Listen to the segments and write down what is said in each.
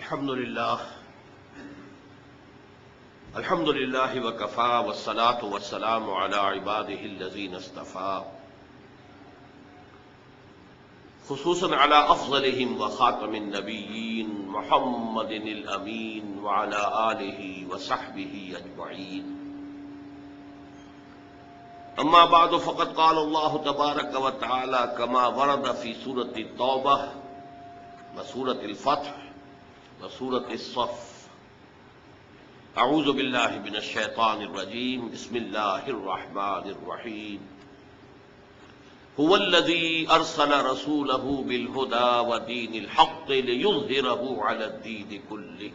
الحمد لله وكفى والصلاة والسلام على عباده الذين اصطفى خصوصا على أفضلهم وخاتم النبيين محمد الأمين وعلى آله وصحبه أجمعين. أما بعد فقد قال الله تبارك وتعالى كما ورد في سورة التوبة وسورة الفتح وسورة الصف. اعوذ باللہ من الشیطان الرجیم بسم اللہ الرحمن الرحیم. هو الذی ارسل رسولہ بالہدى ودین الحق لیظہرہ علی الدین کلہ.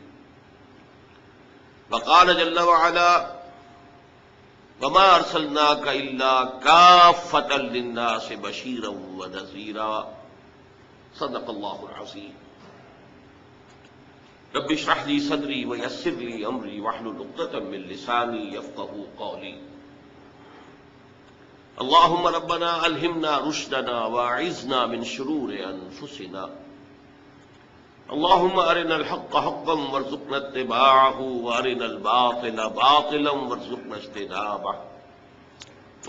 وقال جل وعلا وما ارسلناک الا کافۃ للناس بشیرا ونذیرا. صدق اللہ العظیم. رب اشرح لي صدري ويسر لي امري واحلل عقدة من لساني يفقهوا قولي. اللهم ربنا الهمنا رشدنا واعذنا من شرور انفسنا. اللهم ارنا الحق حقا وارزقنا اتباعه وارنا الباطل باطلا وارزقنا اجتنابه.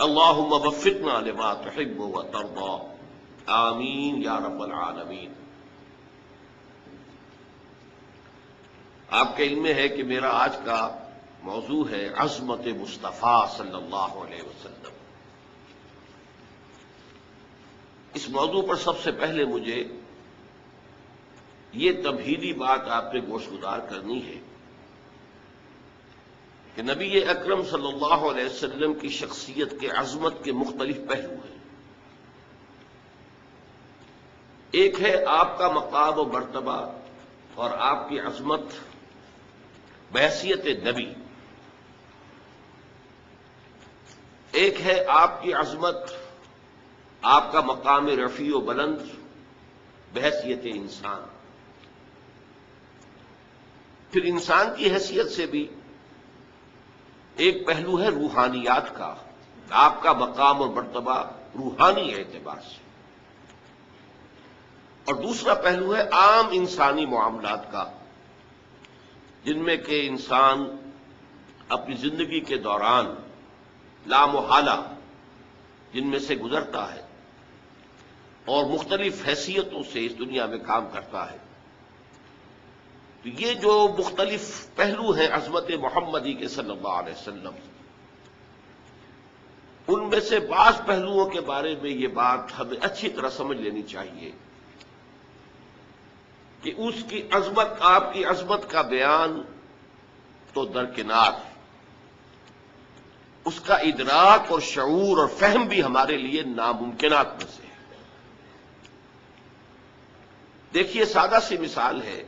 اللهم وفقنا لما تحب وترضى. آمین یا رب العالمین. آپ کے علم میں ہے کہ میرا آج کا موضوع ہے عظمت مصطفیٰ صلی اللہ علیہ وسلم. اس موضوع پر سب سے پہلے مجھے یہ تمہیدی بات آپ پہ گوشگزار کرنی ہے کہ نبی اکرم صلی اللہ علیہ وسلم کی شخصیت کے عظمت کے مختلف پہلو ہیں. ایک ہے آپ کا مقام و مرتبہ اور آپ کی عظمت بحیثیت نبی. ایک ہے آپ کی عظمت، آپ کا مقام رفیع و بلند بحیثیت انسان. پھر انسان کی حیثیت سے بھی ایک پہلو ہے روحانیات کا، آپ کا مقام اور مرتبہ روحانی اعتبار سے. اور دوسرا پہلو ہے عام انسانی معاملات کا، جن میں کہ انسان اپنی زندگی کے دوران لامحالہ جن میں سے گزرتا ہے اور مختلف حیثیتوں سے اس دنیا میں کام کرتا ہے. تو یہ جو مختلف پہلو ہیں عظمت محمدی کے صلی اللہ علیہ وسلم، ان میں سے بعض پہلوؤں کے بارے میں یہ بات ہمیں اچھی طرح سمجھ لینی چاہیے کہ اس کی عظمت، آپ کی عظمت کا بیان تو درکنار، اس کا ادراک اور شعور اور فہم بھی ہمارے لیے ناممکنات میں سے ہے. دیکھیے، سادہ سی مثال ہے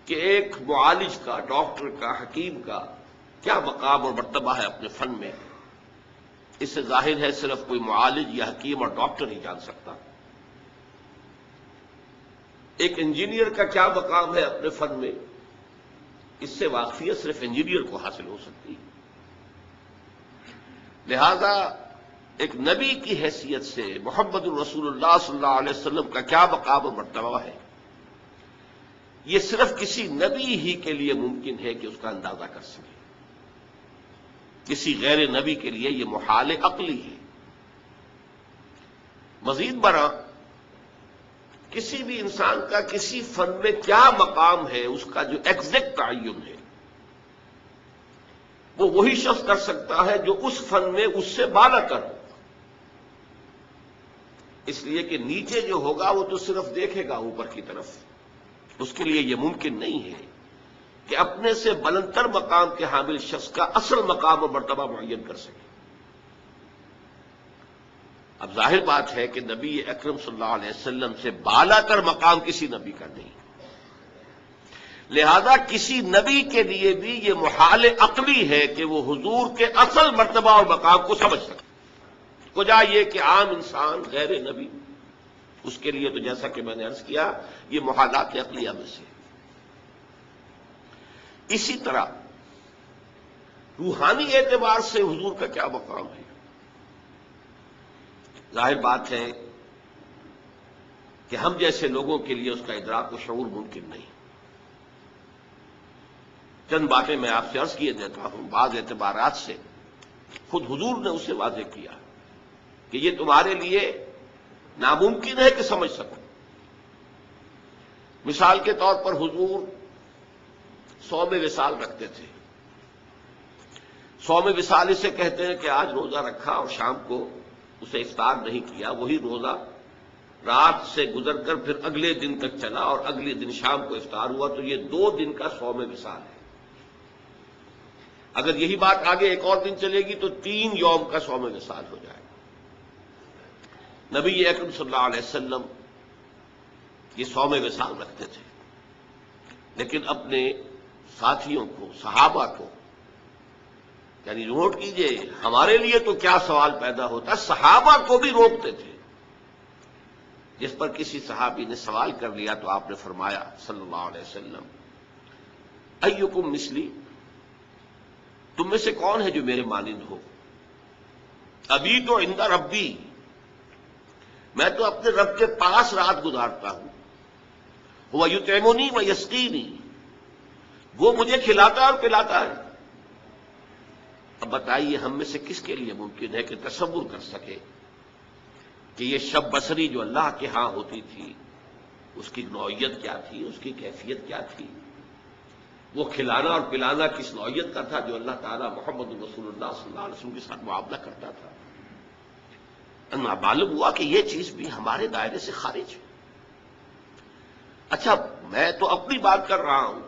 کہ ایک معالج کا، ڈاکٹر کا، حکیم کا کیا مقام اور مرتبہ ہے اپنے فن میں. اس سے ظاہر ہے صرف کوئی معالج یا حکیم اور ڈاکٹر ہی جان سکتا. ایک انجینئر کا کیا مقام ہے اپنے فن میں، اس سے واقفیت صرف انجینئر کو حاصل ہو سکتی. لہذا ایک نبی کی حیثیت سے محمد الرسول اللہ صلی اللہ علیہ وسلم کا کیا مقام و مرتبہ ہے، یہ صرف کسی نبی ہی کے لیے ممکن ہے کہ اس کا اندازہ کر سکے. کسی غیر نبی کے لیے یہ محال عقلی ہے. مزید برآں کسی بھی انسان کا کسی فن میں کیا مقام ہے، اس کا جو ایگزیکٹ تعین ہے، وہ وہی شخص کر سکتا ہے جو اس فن میں اس سے بالا تر ہو. اس لیے کہ نیچے جو ہوگا وہ تو صرف دیکھے گا اوپر کی طرف. اس کے لیے یہ ممکن نہیں ہے کہ اپنے سے بلندتر مقام کے حامل شخص کا اصل مقام اور مرتبہ معین کر سکے. اب ظاہر بات ہے کہ نبی اکرم صلی اللہ علیہ وسلم سے بالا تر مقام کسی نبی کا نہیں. لہذا کسی نبی کے لیے بھی یہ محال عقلی ہے کہ وہ حضور کے اصل مرتبہ اور مقام کو سمجھ سکے. کجا یہ کہ عام انسان غیر نبی، اس کے لیے تو جیسا کہ میں نے عرض کیا یہ محالات عقلیہ میں سے. اسی طرح روحانی اعتبار سے حضور کا کیا مقام ہے. ظاہر بات ہے کہ ہم جیسے لوگوں کے لیے اس کا ادراک و شعور ممکن نہیں۔ چند باتیں میں آپ سے عرض کیے دیتا ہوں، بعض اعتبارات سے خود حضور نے اسے واضح کیا کہ یہ تمہارے لیے ناممکن ہے کہ سمجھ سکو۔ مثال کے طور پر حضور صوم وصال رکھتے تھے۔ صوم وصال اسے کہتے ہیں کہ آج روزہ رکھا اور شام کو اسے افطار نہیں کیا، وہی روزہ رات سے گزر کر پھر اگلے دن تک چلا اور اگلے دن شام کو افطار ہوا، تو یہ 2 دن کا صوم وصال ہے۔ اگر یہی بات آگے ایک اور دن چلے گی تو 3 یوم کا صوم وصال ہو جائے گا۔ نبی اکرم صلی اللہ علیہ وسلم یہ صوم وصال رکھتے تھے، لیکن اپنے ساتھیوں کو، صحابہ کو، یعنی نوٹ کیجئے ہمارے لیے تو کیا سوال پیدا ہوتا، صحابہ کو بھی روکتے تھے۔ جس پر کسی صحابی نے سوال کر لیا تو آپ نے فرمایا صلی اللہ علیہ وسلم، ایکم مثلی، تم میں سے کون ہے جو میرے مانند ہو؟ ابھی تو عند ربی، میں تو اپنے رب کے پاس رات گزارتا ہوں، وہ یطعمنی و یسقینی، وہ مجھے کھلاتا اور پلاتا ہے۔ اب بتائیے ہم میں سے کس کے لیے ممکن ہے کہ تصور کر سکے کہ یہ شب بصری جو اللہ کے ہاں ہوتی تھی اس کی نوعیت کیا تھی، اس کی کیفیت کیا تھی، وہ کھلانا اور پلانا کس نوعیت کا تھا جو اللہ تعالیٰ محمد رسول اللہ صلی اللہ علیہ وسلم کے ساتھ معاملہ کرتا تھا۔ معلوم ہوا کہ یہ چیز بھی ہمارے دائرے سے خارج ہے۔ اچھا میں تو اپنی بات کر رہا ہوں،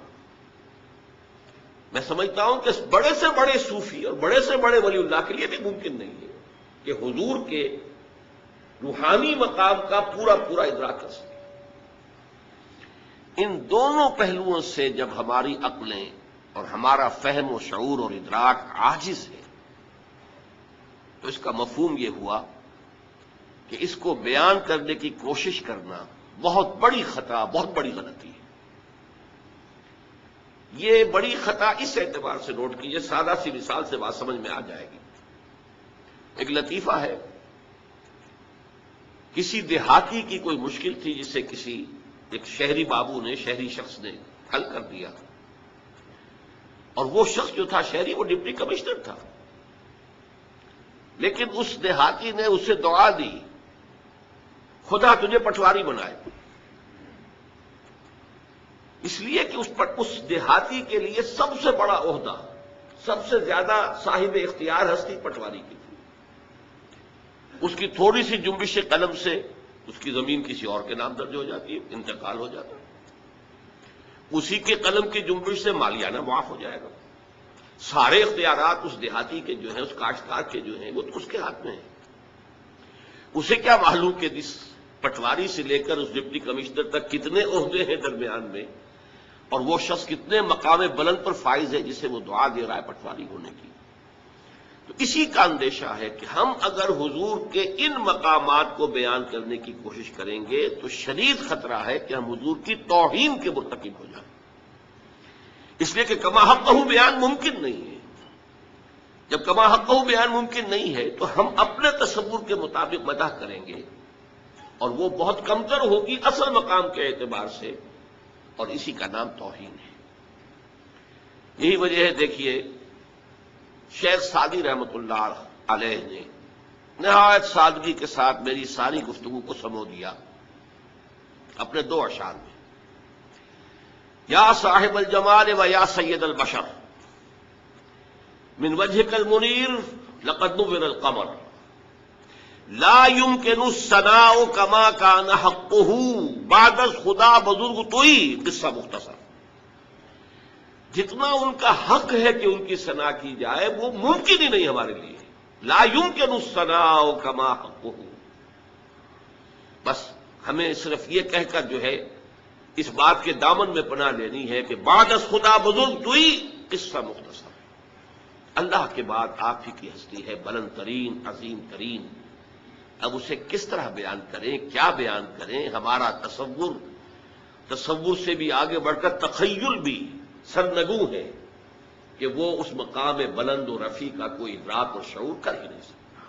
میں سمجھتا ہوں کہ بڑے سے بڑے صوفی اور بڑے سے بڑے ولی اللہ کے لیے بھی ممکن نہیں ہے کہ حضور کے روحانی مقام کا پورا پورا ادراک کر سکے۔ ان دونوں پہلوؤں سے جب ہماری عقلیں اور ہمارا فہم و شعور اور ادراک عاجز ہے تو اس کا مفہوم یہ ہوا کہ اس کو بیان کرنے کی کوشش کرنا بہت بڑی خطا، بہت بڑی غلطی ہے۔ یہ بڑی خطا اس اعتبار سے نوٹ کیجیے، سادہ سی مثال سے بات سمجھ میں آ جائے گی۔ ایک لطیفہ ہے، کسی دیہاتی کی کوئی مشکل تھی جسے کسی ایک شہری بابو نے، شہری شخص نے حل کر دیا، اور وہ شخص جو تھا شہری، وہ ڈپٹی کمشنر تھا، لیکن اس دیہاتی نے اسے دعا دی، خدا تجھے پٹواری بنائے، اس لیے کہ اس دیہاتی کے لیے سب سے بڑا عہدہ، سب سے زیادہ صاحب اختیار ہستی پٹواری کی تھی۔ اس کی تھوڑی سی جنبش قلم سے اس کی زمین کسی اور کے نام درج ہو جاتی ہے، انتقال ہو جاتا ہے، اسی کے قلم کی جنبش سے مالیانہ معاف ہو جائے گا۔ سارے اختیارات اس دیہاتی کے جو ہیں، اس کاشتکار کے جو ہیں، وہ تو اس کے ہاتھ میں ہیں۔ اسے کیا معلوم کہ اس پٹواری سے لے کر اس ڈپٹی کمشنر تک کتنے عہدے ہیں درمیان میں، اور وہ شخص کتنے مقام بلند پر فائز ہے جسے وہ دعا دے رہا ہے پٹواری ہونے کی۔ تو اسی کا اندیشہ ہے کہ ہم اگر حضور کے ان مقامات کو بیان کرنے کی کوشش کریں گے تو شدید خطرہ ہے کہ ہم حضور کی توہین کے مرتکب ہو جائیں، اس لیے کہ کما حقہ بیان ممکن نہیں ہے۔ جب کما حقہ بیان ممکن نہیں ہے تو ہم اپنے تصور کے مطابق مدح کریں گے، اور وہ بہت کمتر ہوگی اصل مقام کے اعتبار سے، اور اسی کا نام توہین ہے۔ یہی وجہ ہے، دیکھیے شیخ سعدی رحمۃ اللہ علیہ نے نہایت سادگی کے ساتھ میری ساری گفتگو کو سمو دیا اپنے 2 اشعار میں، یا صاحب الجمال و یا سید البشر من وجهك المنیر لقد نور القمر لا يمكن الثناء كما كان حقه بعد خدا بزرگ توئی، قصہ مختصر۔ جتنا ان کا حق ہے کہ ان کی ثنا کی جائے وہ ممکن ہی نہیں ہمارے لیے، لا يمكن الثناء كما حقه۔ بس ہمیں صرف یہ کہہ کر جو ہے اس بات کے دامن میں پناہ لینی ہے کہ بعد از خدا بزرگ توئی، قصہ مختصر۔ اللہ کے بعد آپ ہی کی ہستی ہے بلند ترین، عظیم ترین۔ اب اسے کس طرح بیان کریں، کیا بیان کریں؟ ہمارا تصور سے بھی آگے بڑھ کر تخیل بھی سرنگو ہے کہ وہ اس مقام بلند و رفیع کا کوئی ادراک اور شعور کر ہی نہیں سکتا۔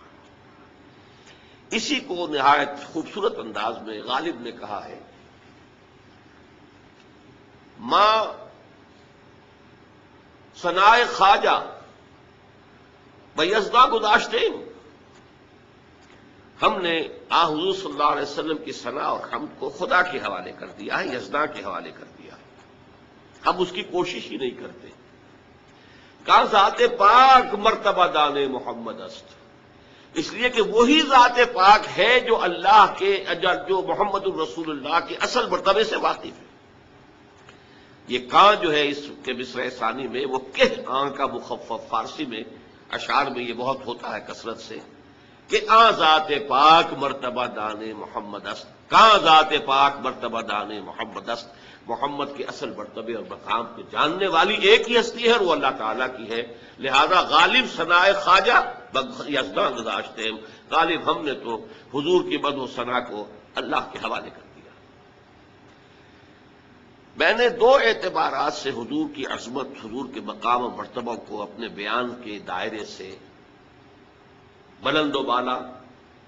اسی کو نہایت خوبصورت انداز میں غالب نے کہا ہے، ماں ثنائے خواجہ بیزداں گذاشتے، ہم نے حضور صلی اللہ علیہ وسلم کی ثنا اور حمد کو خدا کے حوالے کر دیا ہے، یزداں کے حوالے کر دیا ہے، ہم اس کی کوشش ہی نہیں کرتے۔ کہا ذات پاک مرتبہ دان محمد است، اس لیے کہ وہی ذات پاک ہے جو اللہ کے، جو محمد الرسول اللہ کے اصل مرتبے سے واقف ہے۔ یہ کاں جو ہے اس کے مصرع ثانی میں، وہ کہاں کا مخفف، فارسی میں اشعار میں یہ بہت ہوتا ہے کثرت سے، کہ آ ذات پاک مرتبہ دان محمد است، کہاں ذات پاک مرتبہ دان محمد است، محمد کے اصل مرتبے اور مقام کو جاننے والی ایک ہی ہستی ہے اور وہ اللہ تعالیٰ کی ہے، لہذا غالب ثنائے خواجہ یزداں گذاشتے، غالب ہم نے تو حضور کی مدح و ثنا کو اللہ کے حوالے کر دیا۔ میں نے دو اعتبارات سے حضور کی عظمت، حضور کے مقام و مرتبہ کو اپنے بیان کے دائرے سے بلند و بالا،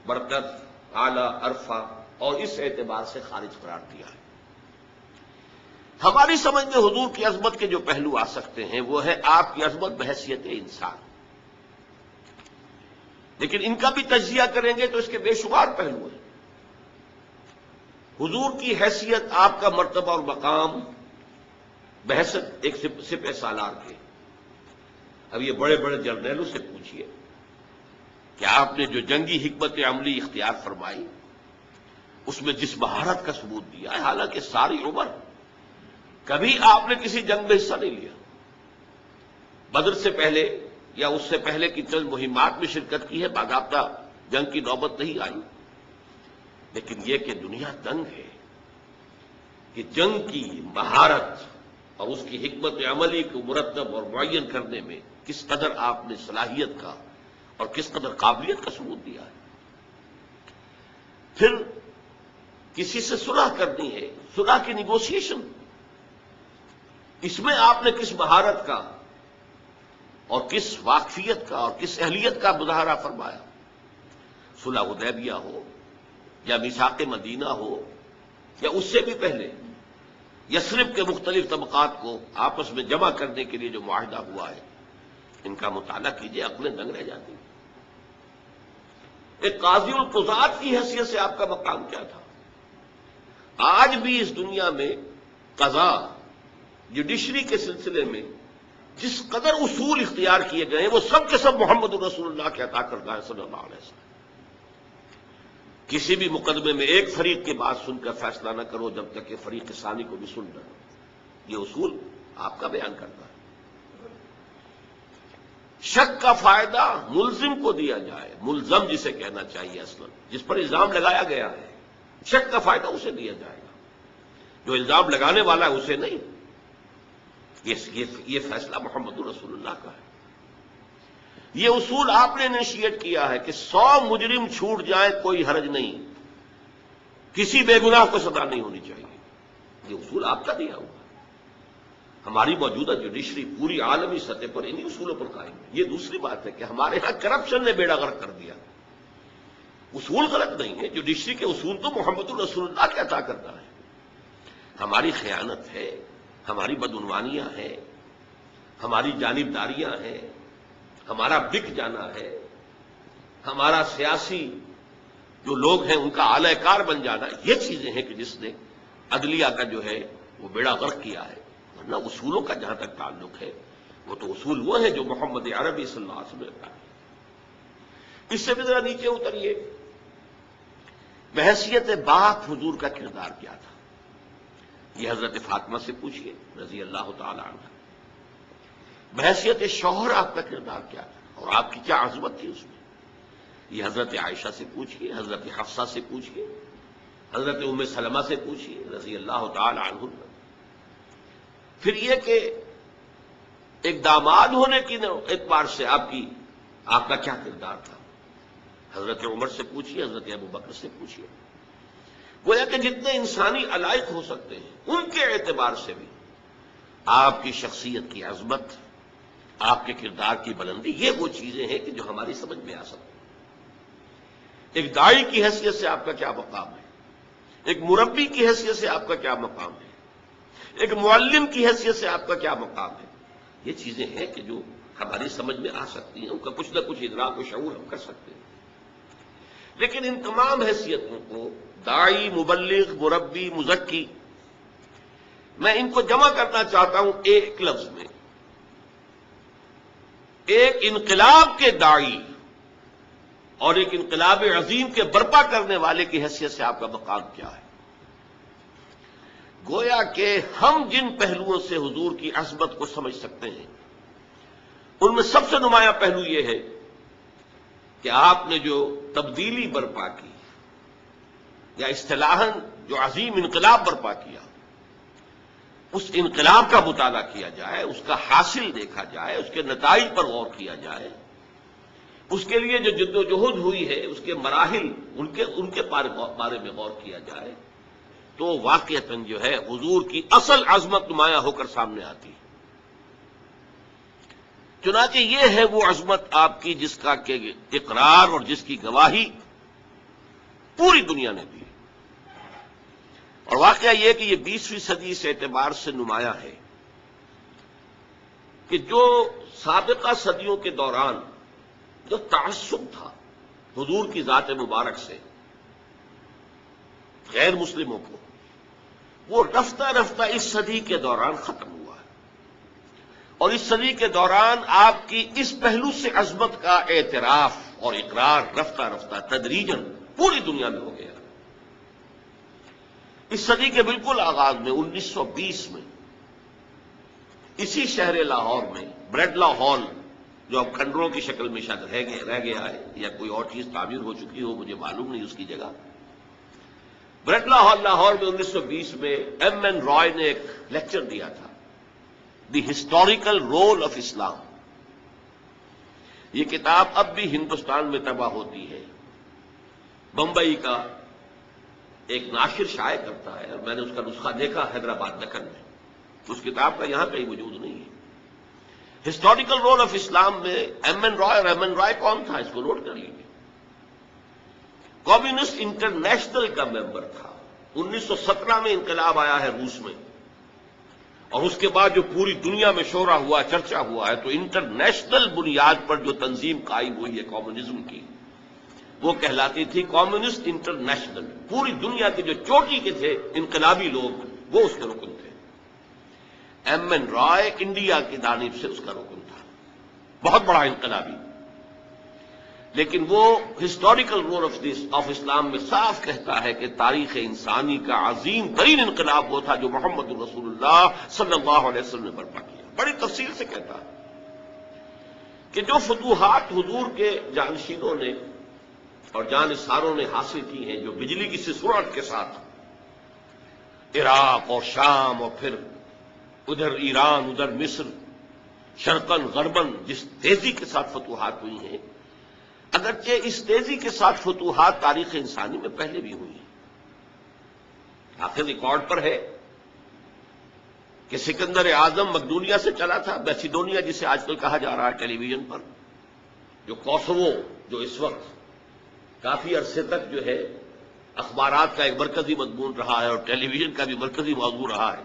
برکت، اعلی، عرفہ اور اس اعتبار سے خارج قرار دیا ہے۔ ہماری سمجھ میں حضور کی عظمت کے جو پہلو آ سکتے ہیں وہ ہے آپ کی عظمت بحیثیت انسان، لیکن ان کا بھی تجزیہ کریں گے تو اس کے بے شمار پہلو ہیں۔ حضور کی حیثیت، آپ کا مرتبہ اور مقام بحثت ایک سپہ سالار کے، اب یہ بڑے بڑے جرنیلوں سے پوچھئے کہ آپ نے جو جنگی حکمت عملی اختیار فرمائی، اس میں جس مہارت کا ثبوت دیا ہے، حالانکہ ساری عمر کبھی آپ نے کسی جنگ میں حصہ نہیں لیا، بدر سے پہلے یا اس سے پہلے کی چند مہمات میں شرکت کی ہے، باضابطہ جنگ کی نوبت نہیں آئی، لیکن یہ کہ دنیا تنگ ہے کہ جنگ کی مہارت اور اس کی حکمت عملی کو مرتب اور معین کرنے میں کس قدر آپ نے صلاحیت کا اور کس قدر قابلیت کا ثبوت دیا ہے۔ پھر کسی سے صلح کرنی ہے، صلح کی نیگوسیشن، اس میں آپ نے کس مہارت کا اور کس واقفیت کا اور کس اہلیت کا مظاہرہ فرمایا۔ صلح حدیبیہ ہو یا میثاق مدینہ ہو یا اس سے بھی پہلے یثرب کے مختلف طبقات کو آپس میں جمع کرنے کے لیے جو معاہدہ ہوا ہے، ان کا مطالعہ کیجئے، عقلیں دنگ رہ جاتی ہیں۔ ایک قاضی القضات کی حیثیت سے آپ کا مقام کیا تھا؟ آج بھی اس دنیا میں قضاء، جوڈیشری کے سلسلے میں جس قدر اصول اختیار کیے گئے ہیں وہ سب کے سب محمد الرسول اللہ کے عطا کردہ ہے صلی اللہ علیہ وسلم۔ کسی بھی مقدمے میں ایک فریق کی بات سن کر فیصلہ نہ کرو جب تک کہ فریق ثانی کو بھی سن نہ لو، یہ اصول آپ کا بیان کرتا ہے۔ شک کا فائدہ ملزم کو دیا جائے، ملزم جسے کہنا چاہیے اصلا، جس پر الزام لگایا گیا ہے، شک کا فائدہ اسے دیا جائے گا، جو الزام لگانے والا ہے اسے نہیں۔ یہ فیصلہ محمد رسول اللہ کا ہے۔ یہ اصول آپ نے انیشیٹ کیا ہے کہ 100 مجرم چھوٹ جائیں کوئی حرج نہیں، کسی بے گناہ کو سزا نہیں ہونی چاہیے، یہ اصول آپ کا دیا ہوا ہے۔ ہماری موجودہ جوڈیشری پوری عالمی سطح پر انہی اصولوں پر قائم ہے۔ یہ دوسری بات ہے کہ ہمارے ہاں کرپشن نے بیڑا غرق کر دیا، اصول غلط نہیں ہے، جوڈیشری کے اصول تو محمد الرسول اللہ کے عطا کرتا ہے۔ ہماری خیانت ہے، ہماری بدعنوانیاں ہیں، ہماری جانبداریاں ہیں، ہمارا بک جانا ہے، ہمارا سیاسی جو لوگ ہیں ان کا اعلی کار بن جانا، یہ چیزیں ہیں کہ جس نے عدلیہ کا جو ہے وہ بیڑا غرق کیا ہے۔ ورنہ اصولوں کا جہاں تک تعلق ہے وہ تو اصول وہ ہیں جو محمد عربی صلی اللہ علیہ وسلم کا۔ اس سے بھی ذرا نیچے اتریے، بحیثیت باپ حضور کا کردار کیا تھا؟ یہ حضرت فاطمہ سے پوچھئے رضی اللہ تعالی عنہ۔ بحیثیت شوہر آپ کا کردار کیا تھا اور آپ کی کیا عظمت تھی اس میں؟ یہ حضرت عائشہ سے پوچھئے، حضرت حفصہ سے پوچھئے، حضرت ام سلمہ سے پوچھئے رضی اللہ تعالی عنہ۔ پھر یہ کہ ایک داماد ہونے کی اعتبار سے آپ کا کیا کردار تھا؟ حضرت عمر سے پوچھئے، حضرت ابو بکر سے پوچھئے۔ گویا کہ جتنے انسانی علائق ہو سکتے ہیں ان کے اعتبار سے بھی آپ کی شخصیت کی عظمت، آپ کے کردار کی بلندی، یہ وہ چیزیں ہیں کہ جو ہماری سمجھ میں آ سکتی ہیں۔ ایک داعی کی حیثیت سے آپ کا کیا مقام ہے، ایک مربی کی حیثیت سے آپ کا کیا مقام ہے، ایک معلم کی حیثیت سے آپ کا کیا مقام ہے. یہ چیزیں ہیں کہ جو ہماری سمجھ میں آ سکتی ہیں، ان کا کچھ نہ کچھ ادراک و شعور ہم کر سکتے ہیں. لیکن ان تمام حیثیتوں کو داعی، مبلغ، مربی، مزکی، میں ان کو جمع کرنا چاہتا ہوں ایک لفظ میں. ایک انقلاب کے داعی اور ایک انقلاب عظیم کے برپا کرنے والے کی حیثیت سے آپ کا مقام کیا ہے. گویا کہ ہم جن پہلوؤں سے حضور کی عظمت کو سمجھ سکتے ہیں، ان میں سب سے نمایاں پہلو یہ ہے کہ آپ نے جو تبدیلی برپا کی یا اصطلاحاً جو عظیم انقلاب برپا کیا، اس انقلاب کا مطالعہ کیا جائے، اس کا حاصل دیکھا جائے، اس کے نتائج پر غور کیا جائے، اس کے لیے جو جد و جہد ہوئی ہے اس کے مراحل، ان کے بارے میں غور کیا جائے، تو واقعتاً جو ہے حضور کی اصل عظمت نمایاں ہو کر سامنے آتی ہے. چنانچہ یہ ہے وہ عظمت آپ کی جس کا کہ اقرار اور جس کی گواہی پوری دنیا نے دی. اور واقعہ یہ کہ یہ 20ویں صدی اس اعتبار سے نمایاں ہے کہ جو سابقہ صدیوں کے دوران جو تعصب تھا حضور کی ذات مبارک سے غیر مسلموں کو، وہ رفتہ رفتہ اس صدی کے دوران ختم ہوا ہے. اور اس صدی کے دوران آپ کی اس پہلو سے عظمت کا اعتراف اور اقرار رفتہ رفتہ تدریجاً پوری دنیا میں ہو گیا. اس صدی کے بالکل آغاز میں 1920 میں اسی شہر لاہور میں بریڈلا ہال، جو اب کھنڈروں کی شکل میں شاید رہ گیا ہے یا کوئی اور چیز تعمیر ہو چکی ہو، مجھے معلوم نہیں اس کی جگہ، بریڈلا ہال لاہور میں 1920 میں ایم این رائے نے ایک لیکچر دیا تھا، دی ہسٹوریکل رول آف اسلام. یہ کتاب اب بھی ہندوستان میں طبع ہوتی ہے. بمبئی کا ایک ناشر شائع کرتا ہے، اور میں نے اس کا نسخہ دیکھا حیدرآباد دکن میں. اس کتاب کا یہاں کہیں وجود نہیں ہے. ہسٹوریکل رول آف اسلام میں ایم این رائے، اور ایم این رائے کون تھا اس کو نوٹ کر لیجیے، کمیونسٹ انٹرنیشنل کا ممبر تھا. 1917 میں انقلاب آیا ہے روس میں، اور اس کے بعد جو پوری دنیا میں شورا ہوا، چرچا ہوا ہے، تو انٹرنیشنل بنیاد پر جو تنظیم قائم ہوئی ہے کمیونزم کی، وہ کہلاتی تھی کمیونسٹ انٹرنیشنل. پوری دنیا کے جو چوٹی کے تھے انقلابی لوگ، وہ اس کے رکن تھے. ایم این رائے انڈیا کی جانب سے اس کا رکن تھا، بہت بڑا انقلابی. لیکن وہ ہسٹوریکل رول آف اسلام میں صاف کہتا ہے کہ تاریخ انسانی کا عظیم ترین انقلاب وہ تھا جو محمد رسول اللہ صلی اللہ علیہ وسلم نے برپا کیا. بڑی تفصیل سے کہتا ہے کہ جو فتوحات حضور کے جانشینوں نے اور جانثاروں نے حاصل کی ہیں، جو بجلی کی سی سرعت کے ساتھ عراق اور شام اور پھر ادھر ایران، ادھر مصر، شرقاً غرباً جس تیزی کے ساتھ فتوحات ہوئی ہیں، اگرچہ اس تیزی کے ساتھ فتوحات تاریخ انسانی میں پہلے بھی ہوئی ہیں. آخر ریکارڈ پر ہے کہ سکندر اعظم مقدونیہ سے چلا تھا، میسیڈونیا جسے آج کل کہا جا رہا ہے ٹیلی ویژن پر، جو کوسوو، جو اس وقت کافی عرصے تک جو ہے اخبارات کا ایک مرکزی مضمون رہا ہے اور ٹیلی ویژن کا بھی مرکزی موضوع رہا ہے،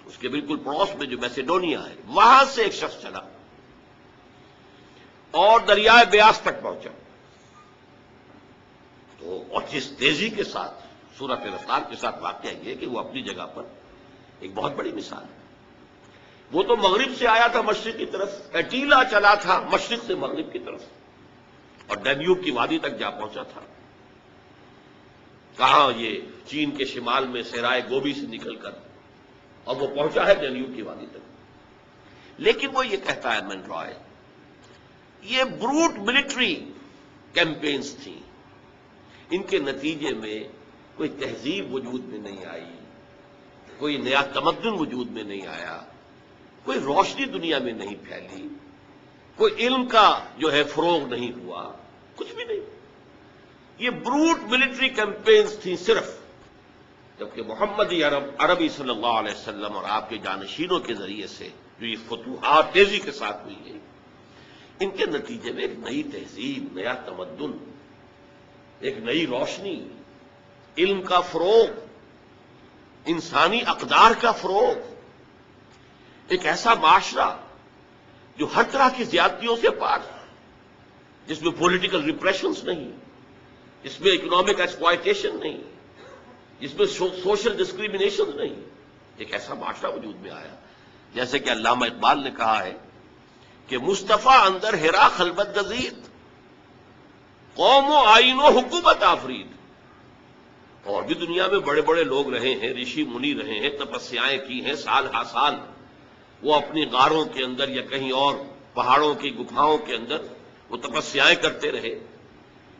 اس کے بالکل پڑوس میں جو میسیڈونیا ہے، وہاں سے ایک شخص چلا اور دریائے بیاس تک پہنچا. تو اور جس تیزی کے ساتھ، صورت رفتار کے ساتھ واقعہ یہ کہ وہ اپنی جگہ پر ایک بہت بڑی مثال ہے. وہ تو مغرب سے آیا تھا مشرق کی طرف، ایٹیلا چلا تھا مشرق سے مغرب کی طرف، اور ڈینیوب کی وادی تک جا پہنچا تھا. کہاں یہ چین کے شمال میں صحرائے گوبی سے نکل کر، اور وہ پہنچا ہے ڈینیوب کی وادی تک. لیکن وہ یہ کہتا ہے من رائے، یہ بروٹ ملٹری کیمپینز تھیں، ان کے نتیجے میں کوئی تہذیب وجود میں نہیں آئی، کوئی نیا تمدن وجود میں نہیں آیا، کوئی روشنی دنیا میں نہیں پھیلی، کوئی علم کا جو ہے فروغ نہیں ہوا، کچھ بھی نہیں. یہ بروٹ ملٹری کیمپینز تھیں صرف. جبکہ محمدی عربی صلی اللہ علیہ وسلم اور آپ کے جانشینوں کے ذریعے سے جو یہ فتوحات تیزی کے ساتھ ہوئی ہیں، ان کے نتیجے میں ایک نئی تہذیب، نیا تمدن، ایک نئی روشنی، علم کا فروغ، انسانی اقدار کا فروغ، ایک ایسا معاشرہ جو ہر طرح کی زیادتیوں سے پاک، جس میں پولیٹیکل ریپریشنز نہیں، جس میں اکنامک ایکسپلائٹیشن نہیں، جس میں سوشل ڈسکریمنیشن نہیں، ایک ایسا معاشرہ وجود میں آیا. جیسے کہ علامہ اقبال نے کہا ہے کہ مصطفیٰ اندر ہرا خلوت گزید، قوم و آئین و حکومت آفرید. اور بھی دنیا میں بڑے بڑے لوگ رہے ہیں، رشی منی رہے ہیں، تپسیائیں کی ہیں سال ہا سال، وہ اپنی غاروں کے اندر یا کہیں اور پہاڑوں کی گپھاؤں کے اندر وہ تپسیائیں کرتے رہے.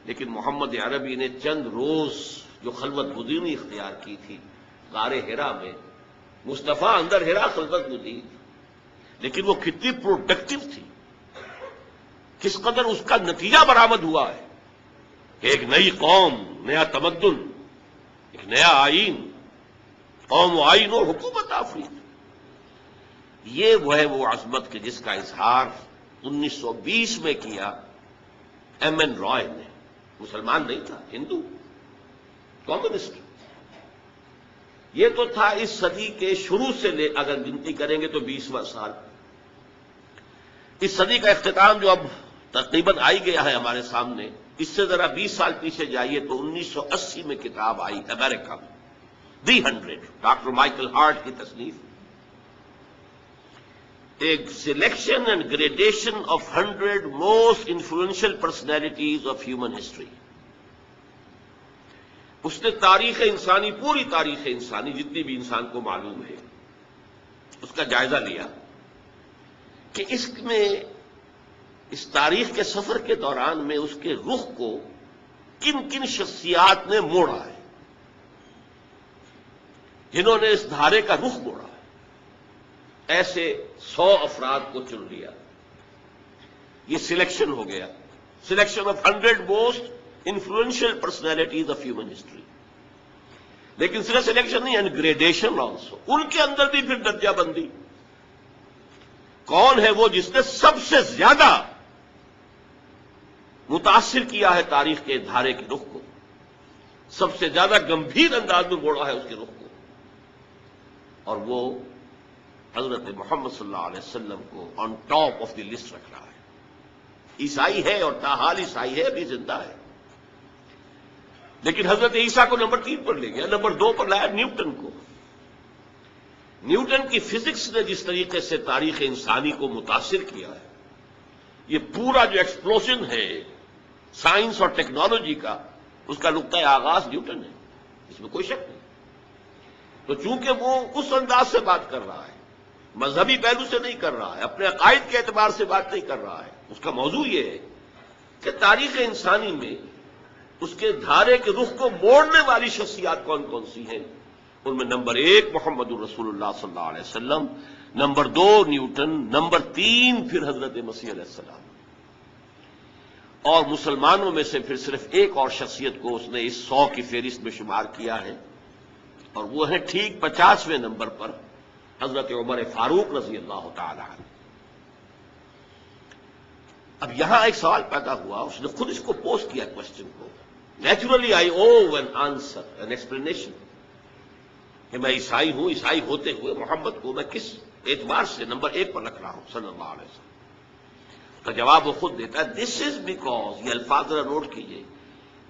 لیکن محمد عربی نے چند روز جو خلوت گزینی اختیار کی تھی غار ہرا میں، مصطفیٰ اندر ہرا خلوت گزید، لیکن وہ کتنی پروڈکٹیو تھی، کس قدر اس کا نتیجہ برآمد ہوا ہے کہ ایک نئی قوم، نیا تمدن، ایک نیا آئین، قوم و آئین اور حکومت آفرید. یہ وہ ہے وہ عظمت کہ جس کا اظہار 1920 میں کیا ایم این رائے نے. مسلمان نہیں تھا، ہندو، کمیونسٹ. یہ تو تھا اس صدی کے شروع سے لے، اگر گنتی کریں گے تو 20واں سال. اس صدی کا اختتام جو اب تقریباً آئی گیا ہے ہمارے سامنے، اس سے ذرا 20 سال پیچھے جائیے تو 1980 میں کتاب آئی امریکہ میں، دی 100، ڈاکٹر مائیکل ہارٹ کی تصنیف، ایک selection and gradation of 100 most influential personalities of human history. اس نے تاریخ انسانی، پوری تاریخ انسانی جتنی بھی انسان کو معلوم ہے، اس کا جائزہ لیا کہ اس میں، اس تاریخ کے سفر کے دوران میں اس کے رخ کو کن کن شخصیات نے موڑا ہے، جنہوں نے اس دھارے کا رخ موڑا ہے. ایسے 100 افراد کو چن لیا. یہ سلیکشن ہو گیا، selection of 100 most influential personalities of human history. لیکن صرف سلیکشن نہیں، اینڈ گریڈیشن آلسو. ان کے اندر بھی پھر درجہ بندی. کون ہے وہ جس نے سب سے زیادہ متاثر کیا ہے تاریخ کے دھارے کے رخ کو، سب سے زیادہ گمبھیر انداز میں موڑا ہے اس کے رخ کو، اور وہ حضرت محمد صلی اللہ علیہ وسلم کو on top of the list رکھ رہا ہے. عیسائی ہے اور تاحال عیسائی ہے، ابھی زندہ ہے. لیکن حضرت عیسیٰ کو نمبر 3 پر لے گیا، نمبر 2 پر لایا نیوٹن کو. نیوٹن کی فزکس نے جس طریقے سے تاریخ انسانی کو متاثر کیا ہے، یہ پورا جو ایکسپلوژن ہے سائنس اور ٹیکنالوجی کا، اس کا نقطۂ آغاز نیوٹن ہے، اس میں کوئی شک نہیں. تو چونکہ وہ اس انداز سے بات کر رہا ہے، مذہبی پہلو سے نہیں کر رہا ہے، اپنے عقائد کے اعتبار سے بات نہیں کر رہا ہے، اس کا موضوع یہ ہے کہ تاریخ انسانی میں اس کے دھارے کے رخ کو موڑنے والی شخصیات کون کون سی ہیں. ان میں نمبر 1 محمد الرسول اللہ صلی اللہ علیہ وسلم، نمبر 2 نیوٹن، نمبر 3 پھر حضرت مسیح علیہ السلام. اور مسلمانوں میں سے پھر صرف ایک اور شخصیت کو اس نے اس 100 کی فہرست میں شمار کیا ہے، اور وہ ہے ٹھیک 50ویں نمبر پر حضرت عمر فاروق رضی اللہ تعالی عنہ. اب یہاں ایک سوال پیدا ہوا، اس نے خود اس کو پوز کیا کوشچن کو. Naturally I O an answer, an explanation, کہ میں عیسائی ہوں، عیسائی ہوتے ہوئے محمد کو میں کس اعتبار سے نمبر 1 پر رکھ رہا ہوں صلی اللہ علیہ وسلم. کا جواب وہ خود دیتا ہے، دس از بیکاز، یہ الفاظ ذرا نوٹ کیجیے،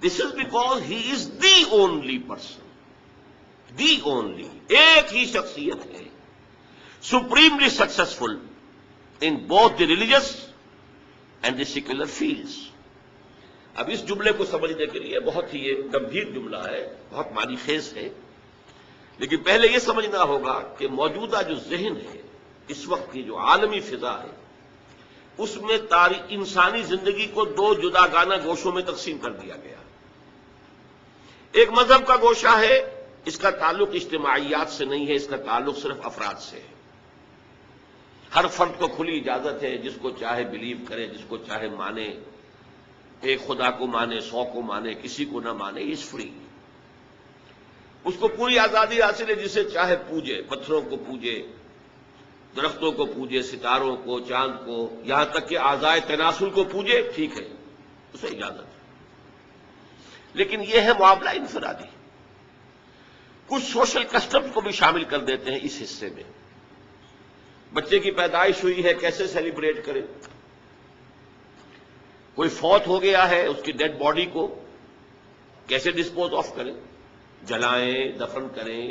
this is because he is the only person, the only, ایک ہی شخصیت ہے supremely successful in both the religious and the secular fields. اب اس جملے کو سمجھنے کے لیے بہت ہی یہ گمبھیر جملہ ہے، بہت معنی خیز ہے، لیکن پہلے یہ سمجھنا ہوگا کہ موجودہ جو ذہن ہے، اس وقت کی جو عالمی فضا ہے، اس میں انسانی زندگی کو 2 جداگانہ گوشوں میں تقسیم کر دیا گیا. ایک مذہب کا گوشہ ہے، اس کا تعلق اجتماعیات سے نہیں ہے، اس کا تعلق صرف افراد سے ہے. ہر فرد کو کھلی اجازت ہے، جس کو چاہے بلیو کرے، جس کو چاہے مانے، ایک خدا کو مانے، 100 کو مانے، کسی کو نہ مانے، از فری. اس کو پوری آزادی حاصل ہے، جسے چاہے پوجے، پتھروں کو پوجے، درختوں کو پوجے، ستاروں کو، چاند کو، یہاں تک کہ اعضائے تناسل کو پوجے، ٹھیک ہے، اسے اجازت ہے. لیکن یہ ہے معاملہ انفرادی. کچھ سوشل کسٹمز کو بھی شامل کر دیتے ہیں اس حصے میں. بچے کی پیدائش ہوئی ہے، کیسے سیلیبریٹ کریں؟ کوئی فوت ہو گیا ہے، اس کی ڈیڈ باڈی کو کیسے ڈسپوز آف کریں؟ جلائیں، دفن کریں،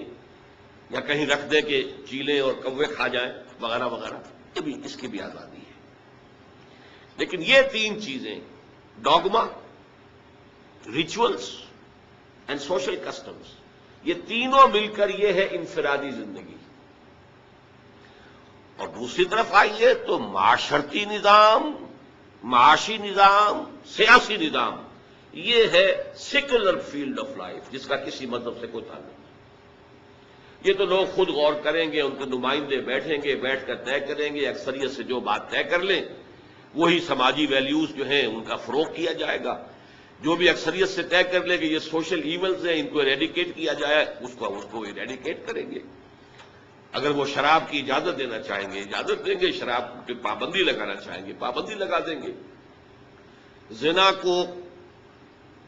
یا کہیں رکھ دیں کہ چیلیں اور کوے کھا جائیں وغیرہ وغیرہ. یہ بھی اس کی بھی آزادی ہے. لیکن یہ تین چیزیں، dogma, rituals and social customs, یہ تینوں مل کر یہ ہے انفرادی زندگی. اور دوسری طرف آئیے تو معاشرتی نظام، معاشی نظام، سیاسی نظام، یہ ہے سیکولر فیلڈ آف لائف، جس کا کسی مذہب سے کوئی تعلق نہیں. یہ تو لوگ خود غور کریں گے، ان کے نمائندے بیٹھیں گے، بیٹھ کر طے کریں گے، اکثریت سے جو بات طے کر لیں وہی سماجی ویلیوز جو ہیں ان کا فروغ کیا جائے گا. جو بھی اکثریت سے طے کر لے کہ یہ سوشل ایونز ہیں، ان کو ایریڈیکیٹ کیا جائے، اس کو ایریڈیکیٹ کریں گے. اگر وہ شراب کی اجازت دینا چاہیں گے اجازت دیں گے، شراب کی پابندی لگانا چاہیں گے پابندی لگا دیں گے. زنا کو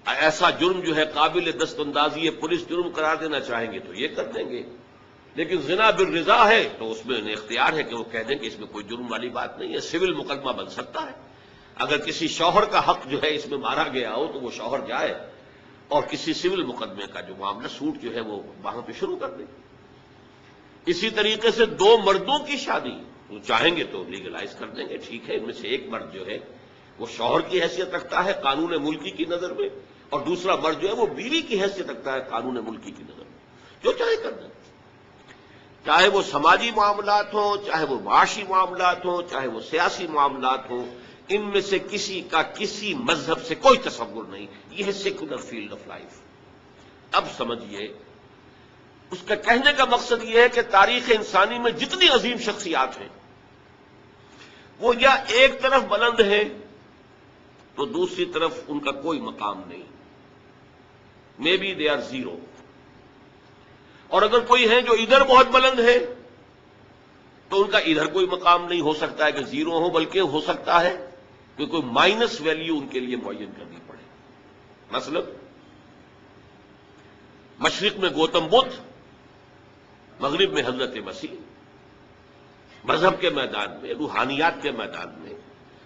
ایسا جرم جو ہے قابل دست اندازی پولیس جرم قرار دینا چاہیں گے تو یہ کر دیں گے. لیکن زنا بالرضا ہے تو اس میں انہیں اختیار ہے کہ وہ کہہ دیں کہ اس میں کوئی جرم والی بات نہیں ہے، سول مقدمہ بن سکتا ہے. اگر کسی شوہر کا حق جو ہے اس میں مارا گیا ہو تو وہ شوہر جائے اور کسی سول مقدمے کا جو معاملہ سوٹ جو ہے وہ وہاں پہ شروع کر دے. اسی طریقے سے دو مردوں کی شادی وہ چاہیں گے تو لیگلائز کر دیں گے، ٹھیک ہے. ان میں سے ایک مرد جو ہے وہ شوہر کی حیثیت رکھتا ہے قانون ملکی کی نظر میں، اور دوسرا مرد جو ہے وہ بیوی کی حیثیت رکھتا ہے قانون ملکی کی نظر میں. جو چاہے کر دیں، چاہے وہ سماجی معاملات ہوں، چاہے وہ معاشی معاملات ہوں، چاہے وہ سیاسی معاملات ہوں. ان میں سے کسی کا کسی مذہب سے کوئی تصور نہیں. یہ ہے سیکولر فیلڈ آف لائف. اب سمجھیے، اس کا کہنے کا مقصد یہ ہے کہ تاریخ انسانی میں جتنی عظیم شخصیات ہیں وہ یا ایک طرف بلند ہیں تو دوسری طرف ان کا کوئی مقام نہیں. May be they are zero. اور اگر کوئی ہے جو ادھر بہت بلند ہے تو ان کا ادھر کوئی مقام نہیں. ہو سکتا ہے کہ زیرو ہو، بلکہ ہو سکتا ہے کہ کوئی مائنس ویلیو ان کے لیے معین کرنی پڑے. مثلا مشرق میں گوتم بدھ، مغرب میں حضرت مسیح. مذہب کے میدان میں، روحانیات کے میدان میں،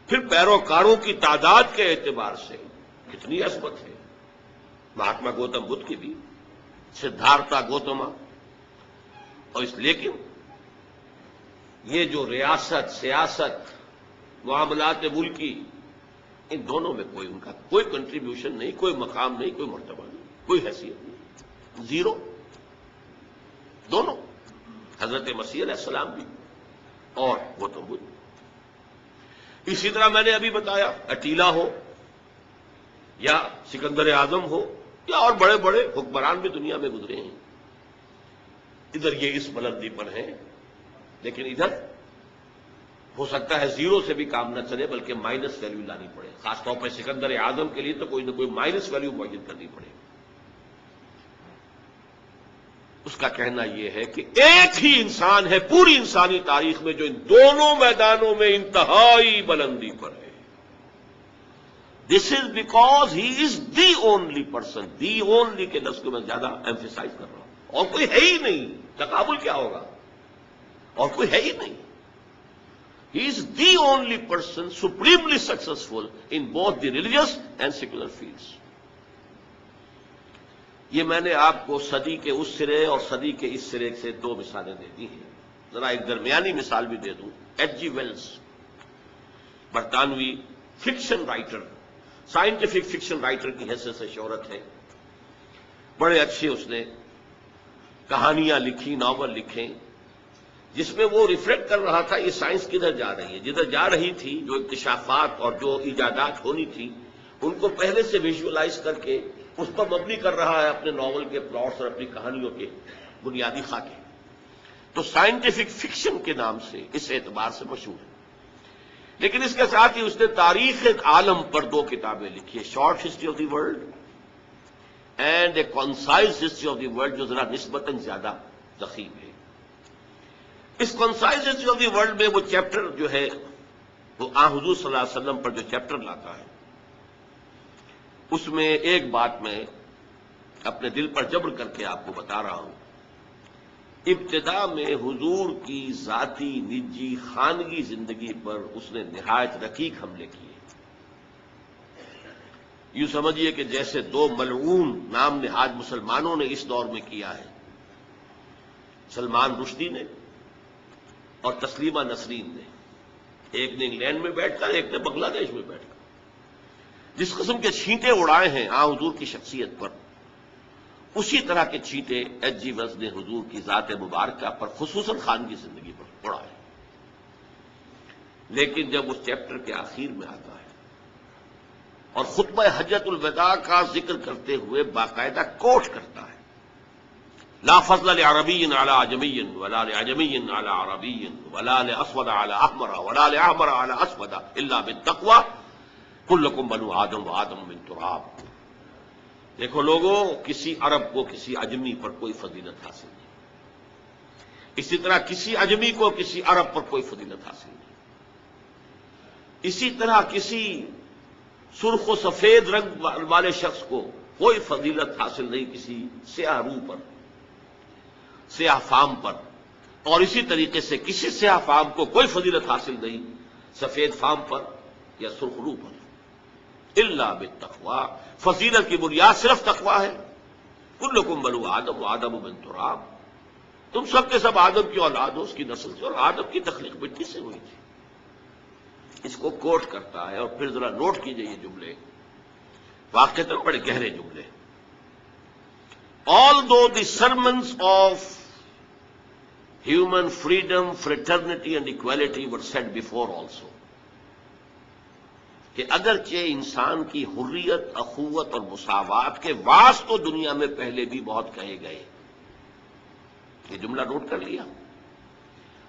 پھر پیروکاروں کی تعداد کے اعتبار سے کتنی عظمت ہے. مہاتما گوتم بدھ کی بھی، سدھارتھا گوتما. اور لیکن یہ جو ریاست، سیاست، معاملات ملکی، ان دونوں میں کوئی ان کا کوئی کنٹریبیوشن نہیں، کوئی مقام نہیں، کوئی مرتبہ نہیں، کوئی حیثیت نہیں. زیرو دونوں، حضرت مسیح علیہ السلام بھی اور گوتم بدھ. اسی طرح میں نے ابھی بتایا اٹیلا ہو یا سکندر اعظم ہو یا اور بڑے بڑے حکمران بھی دنیا میں گزرے ہیں. ادھر یہ اس بلندی پر ہیں، لیکن ادھر ہو سکتا ہے زیرو سے بھی کام نہ چلے بلکہ مائنس ویلیو لانی پڑے. خاص طور پر سکندر اعظم کے لیے تو کوئی نہ کوئی مائنس ویلیو معین کرنی پڑے. اس کا کہنا یہ ہے کہ ایک ہی انسان ہے پوری انسانی تاریخ میں جو ان دونوں میدانوں میں انتہائی بلندی پر ہے. This is because he is the only person. The only کے لفظ کو میں زیادہ ایمفیسائز کر رہا ہوں. اور کوئی ہے ہی نہیں، تقابل کیا ہوگا؟ اور کوئی ہے ہی نہیں. He is the only person supremely successful in both the religious and secular fields. یہ میں نے آپ کو صدی کے اس سرے اور صدی کے اس سرے سے دو مثالیں دے دی ہیں. ذرا ایک درمیانی مثال بھی دے دوں. ایچ جی ویلز، برطانوی fiction writer, scientific fiction writer کی حیثیت سے شہرت ہے. بڑے اچھے اس نے کہانیاں لکھی، ناول لکھے، جس میں وہ ریفلیکٹ کر رہا تھا یہ سائنس کدھر جا رہی ہے. جدھر جا رہی تھی، جو اکتشافات اور جو ایجادات ہونی تھی ان کو پہلے سے ویژولائز کر کے اس پر مبنی کر رہا ہے اپنے ناول کے پلاٹس اور اپنی کہانیوں کے بنیادی خاکے. تو سائنٹیفک فکشن کے نام سے اس اعتبار سے مشہور ہے. لیکن اس کے ساتھ ہی اس نے تاریخ عالم پر دو کتابیں لکھی ہیں، short history of the world and a concise history of the world, جو ذرا نسبتاً زیادہ ضخیم ہے. اس concise history of the world میں وہ چیپٹر جو ہے وہ حضور صلی اللہ علیہ وسلم پر جو چیپٹر لاتا ہے اس میں ایک بات میں اپنے دل پر جبر کر کے آپ کو بتا رہا ہوں. ابتدا میں حضور کی ذاتی نجی خانگی زندگی پر اس نے نہایت رقیق حملے کیے. یوں سمجھیے کہ جیسے دو ملعون نام نہاد مسلمانوں نے اس دور میں کیا ہے، سلمان رشدی نے اور تسلیمہ نسرین نے. ایک نے انگلینڈ میں بیٹھ کر، ایک نے بنگلہ دیش میں بیٹھ کر جس قسم کے چھینٹے اڑائے ہیں حضور کی شخصیت پر، اسی طرح کے چھینٹے ایچ جی ویلز نے حضور کی ذات مبارکہ پر خصوصاً خانگی زندگی پر اڑائے. لیکن جب اس چیپٹر کے آخر میں آتا ہے اور خطبہ حجۃ الوداع کا ذکر کرتے ہوئے باقاعدہ کوٹ کرتا ہے، لا فضل لعربی علی عجمی ولا لعجمی علی عربی ولا لاسود علی احمر ولا لاحمر علی اسود الا بالتقوی کلکم بنو آدم وآدم من تراب. دیکھو لوگوں، کسی عرب کو کسی عجمی پر کوئی فضیلت حاصل نہیں، اسی طرح کسی عجمی کو کسی عرب پر کوئی فضیلت حاصل نہیں، اسی طرح کسی سرخ و سفید رنگ والے شخص کو کوئی فضیلت حاصل نہیں کسی سیاہ روح پر، سیاہ فام پر، اور اسی طریقے سے کسی سیاہ فام کو کوئی فضیلت حاصل نہیں سفید فام پر یا سرخ روح پر، الا بالتقوی. فضیلت کی بنیاد صرف تقوی ہے. کلکم بنو آدم وآدم من تراب، تم سب کے سب آدم کی اولاد ہو، اس کی نسل سے، اور آدم کی تخلیق مٹی سے ہوئی تھی. اس کو کوٹ کرتا ہے. اور پھر ذرا نوٹ کیجئے یہ جملے، واقعتاً بڑے گہرے جملے. Although the sermons of human freedom, fraternity and equality were said before also، کہ اگرچہ انسان کی حریت، اخوت اور مساوات کے واعظ تو دنیا میں پہلے بھی بہت کہے گئے. یہ جملہ نوٹ کر لیا.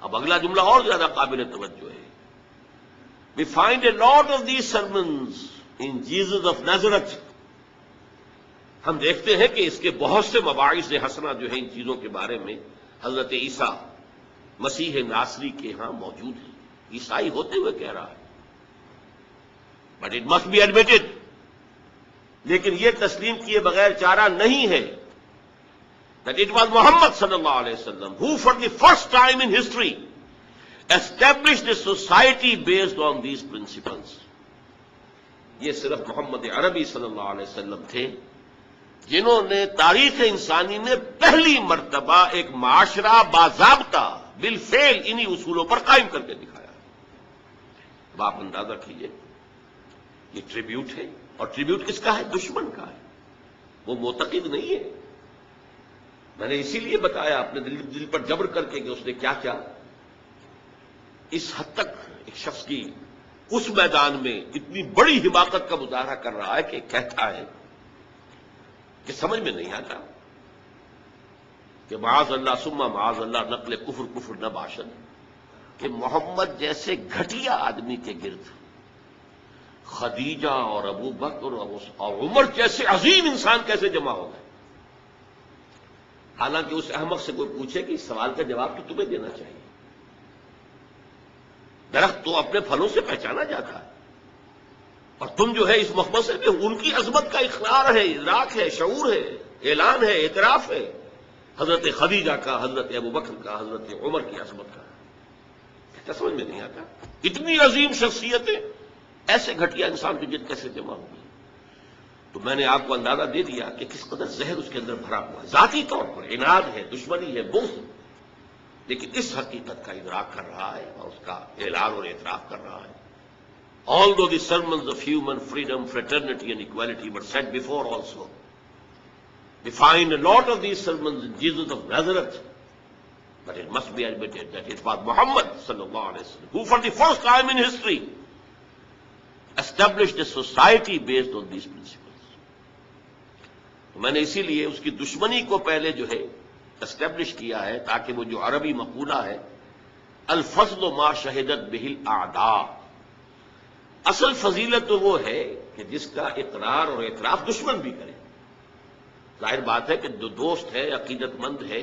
اب اگلا جملہ اور زیادہ قابل توجہ ہے. We find a lot of these sermons in Jesus of Nazareth. ہم دیکھتے ہیں کہ اس کے بہت سے مباعث حسنہ جو ہیں ان چیزوں کے بارے میں حضرت عیسیٰ مسیح ناصری کے ہاں موجود ہیں. عیسائی ہوتے ہوئے کہہ رہا ہے. But it must be admitted, لیکن یہ تسلیم کیے بغیر چارہ نہیں ہے that it was Muhammad sallallahu alayhi wasallam who for the first time in history established a society based on these principles. یہ صرف محمد عربی صلی اللہ علیہ وسلم تھے جنہوں نے تاریخ انسانی میں پہلی مرتبہ ایک معاشرہ باضابطہ بالفعل انہی اصولوں پر قائم کر کے دکھایا. اب آپ اندازہ کیجئے، یہ ٹریبیوٹ ہے، اور ٹریبیوٹ کس کا ہے؟ دشمن کا ہے. وہ معتقد نہیں ہے. میں نے اسی لیے بتایا اپنے دل پر جبر کر کے کہ اس نے کیا کیا. اس حد تک ایک شخص کی اس میدان میں اتنی بڑی حماقت کا مظاہرہ کر رہا ہے کہ کہتا ہے کہ سمجھ میں نہیں آتا کہ معاذ اللہ ثم معاذ اللہ نقل کفر نہ باشد، کہ محمد جیسے گھٹیا آدمی کے گرد خدیجہ اور ابو بکر اور عمر جیسے عظیم انسان کیسے جمع ہو گئے. حالانکہ اس احمق سے کوئی پوچھے کہ اس سوال کا جواب تو تمہیں دینا چاہیے. درخت تو اپنے پھلوں سے پہچانا جاتا ہے، اور تم جو ہے اس مخمصے میں ان کی عظمت کا اقرار ہے، ادراک ہے، شعور ہے، اعلان ہے، اعتراف ہے. حضرت خدیجہ کا، حضرت ابو بکر کا، حضرت عمر کی عظمت کا. کیا سمجھ میں نہیں آتا؟ اتنی عظیم شخصیتیں ایسے گھٹیا انسان کی جد کیسے جمع ہوگی؟ تو میں نے آپ کو اندازہ دے دیا کہ کس قدر زہر اس کے اندر بھرا ہوا ہے. ذاتی طور پر عناد ہے، دشمنی ہے، بغض، لیکن اس حقیقت کا ادراک کر رہا ہے اور اس کا اعلان اور اعتراف کر رہا ہے. Although the sermons of human freedom, fraternity and equality were said before also, we find a lot of these sermons in Jesus of Nazareth. But it must be admitted that it was Muhammad sallallahu alaihi wasallam who for the first time in history established a society based on these principles. تو میں نے اسی لیے اس کی دشمنی کو پہلے جو ہے اسٹیبلش کیا ہے، تاکہ وہ جو عربی مقولہ ہے الفضل ما شہدت بہ الاعداء، اصل فضیلت تو وہ ہے کہ جس کا اقرار اور اعتراف دشمن بھی کرے. ظاہر بات ہے کہ جو دوست ہے، عقیدت مند ہے،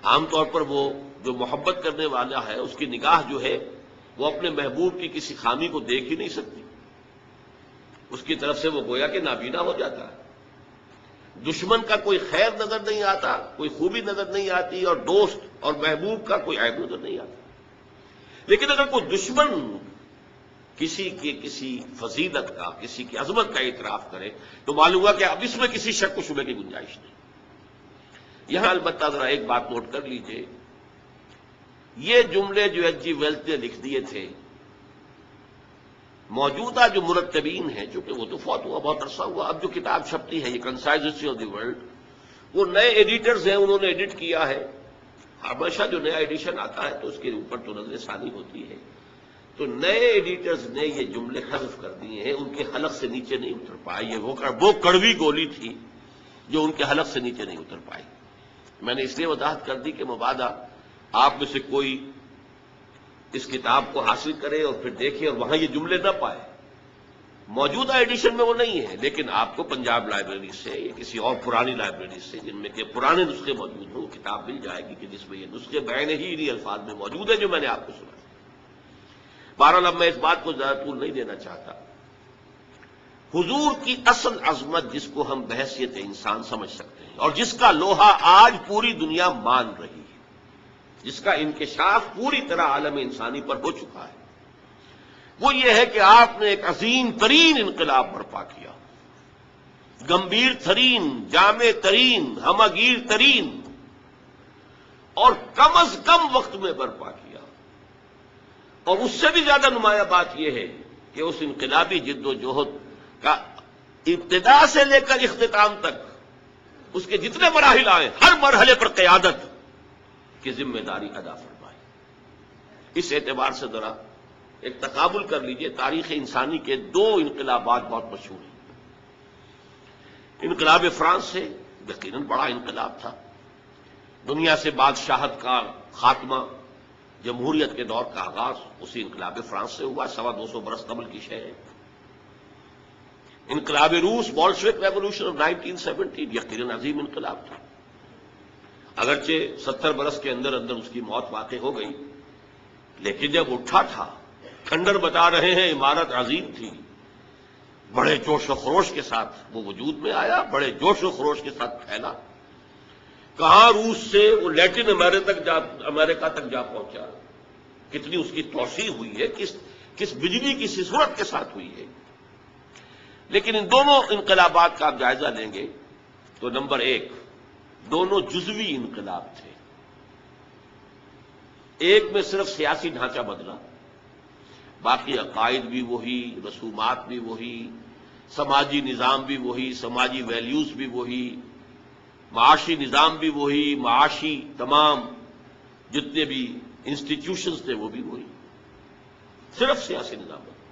عام طور پر وہ جو محبت کرنے والا ہے اس کی نگاہ جو ہے وہ اپنے محبوب کی کسی خامی کو دیکھ ہی نہیں سکتی. اس کی طرف سے وہ گویا کہ نابینا ہو جاتا ہے۔ دشمن کا کوئی خیر نظر نہیں آتا، کوئی خوبی نظر نہیں آتی، اور دوست اور محبوب کا کوئی عیب نظر نہیں آتا۔ لیکن اگر کوئی دشمن کسی کی کسی فضیلت کا، کسی کی عظمت کا اعتراف کرے تو معلوم ہوا کہ اب اس میں کسی شک و شبے کی گنجائش نہیں۔ یہاں البتہ ذرا ایک بات نوٹ کر لیجئے، یہ جملے جو ایچ جی ویلز نے لکھ دیے تھے، موجودہ جو مرتبین ہیں، چونکہ وہ تو فوت ہوا بہت عرصہ ہوا، اب جو کتاب چھپتی ہے یہ concise history of the world, وہ نئے ایڈیٹرز ہیں، انہوں نے ایڈٹ کیا ہے۔ ہمیشہ جو نیا ایڈیشن آتا ہے تو اس کے اوپر تو نظر ثانی ہوتی ہے، تو نئے ایڈیٹرز نے یہ جملے حذف کر دیے ہیں، ان کے حلق سے نیچے نہیں اتر پائے۔ یہ وہ کڑوی گولی تھی جو ان کے حلق سے نیچے نہیں اتر پائی۔ میں نے اس لیے وضاحت کر دی کہ مبادا آپ میں سے کوئی اس کتاب کو حاصل کرے اور پھر دیکھے اور وہاں یہ جملے نہ پائے۔ موجودہ ایڈیشن میں وہ نہیں ہے، لیکن آپ کو پنجاب لائبریری سے یا کسی اور پرانی لائبریری سے جن میں کہ پرانے نسخے موجود ہوں، وہ کتاب مل جائے گی کہ جس میں یہ نسخے بعین ہی انہی الفاظ میں موجود ہیں جو میں نے آپ کو سنا۔ بہرحال اب میں اس بات کو زیادہ طول نہیں دینا چاہتا۔ حضور کی اصل عظمت جس کو ہم بحیثیت انسان سمجھ سکتے ہیں اور جس کا لوہا آج پوری دنیا مان رہی ہے، جس کا انکشاف پوری طرح عالم انسانی پر ہو چکا ہے، وہ یہ ہے کہ آپ نے ایک عظیم ترین انقلاب برپا کیا، گمبھیر ترین، جامع ترین، ہمگیر ترین، اور کم از کم وقت میں برپا کیا۔ اور اس سے بھی زیادہ نمایاں بات یہ ہے کہ اس انقلابی جد و جہد کا ابتدا سے لے کر اختتام تک اس کے جتنے مراحل آئے، ہر مرحلے پر قیادت کی ذمہ داری ادا فرمائی۔ اس اعتبار سے ذرا ایک تقابل کر لیجئے، تاریخ انسانی کے دو انقلابات بہت مشہور ہیں۔ انقلاب فرانس سے یقیناً بڑا انقلاب تھا، دنیا سے بادشاہت کا خاتمہ، جمہوریت کے دور کا آغاز اسی انقلاب فرانس سے ہوا، 250 برس قبل کی شے ہے۔ انقلاب روس، بولشوک ریولوشن آف 1917، یقیناً عظیم انقلاب تھا، اگرچہ 70 برس کے اندر اندر اس کی موت واقع ہو گئی، لیکن جب اٹھا تھا، کھنڈر بتا رہے ہیں، عمارت عظیم تھی، بڑے جوش و خروش کے ساتھ وہ وجود میں آیا، بڑے جوش و خروش کے ساتھ پھیلا۔ کہاں روس سے وہ لیٹن امریکہ تک جا پہنچا، کتنی اس کی توسیع ہوئی ہے، کس بجلی کی صورت کے ساتھ ہوئی ہے۔ لیکن ان دونوں انقلابات کا آپ جائزہ لیں گے تو نمبر ایک، دونوں جزوی انقلاب تھے۔ ایک میں صرف سیاسی ڈھانچہ بدلا، باقی عقائد بھی وہی، رسومات بھی وہی، سماجی نظام بھی وہی، سماجی ویلیوز بھی وہی، معاشی نظام بھی وہی، معاشی تمام جتنے بھی انسٹیٹیوشنز تھے وہ بھی وہی، صرف سیاسی نظام بدلا،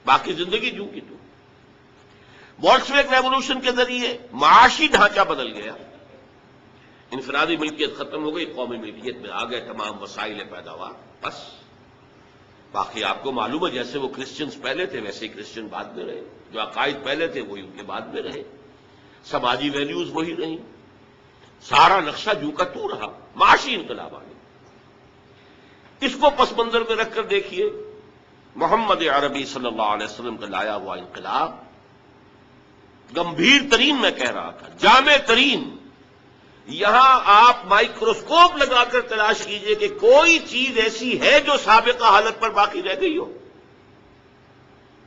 باقی زندگی جو کی تو۔ بولشوک ریولوشن کے ذریعے معاشی ڈھانچہ بدل گیا، انفرادی ملکیت ختم ہو گئی، قومی ملکیت میں آ گئے تمام وسائل پیداوار، بس۔ باقی آپ کو معلوم ہے جیسے وہ کرسچنز پہلے تھے ویسے ہی کرسچن بعد میں رہے، جو عقائد پہلے تھے وہی ان کے بعد میں رہے، سماجی ویلیوز وہی رہیں، سارا نقشہ جو کا تو رہا، معاشی انقلاب آ گیا۔ اس کو پس منظر میں رکھ کر دیکھیے، محمد عربی صلی اللہ علیہ وسلم کا لایا ہوا انقلاب گمبھیر ترین، میں کہہ رہا تھا جامع ترین۔ یہاں آپ مائکروسکوپ لگا کر تلاش کیجئے کہ کوئی چیز ایسی ہے جو سابقہ حالت پر باقی رہ گئی ہو،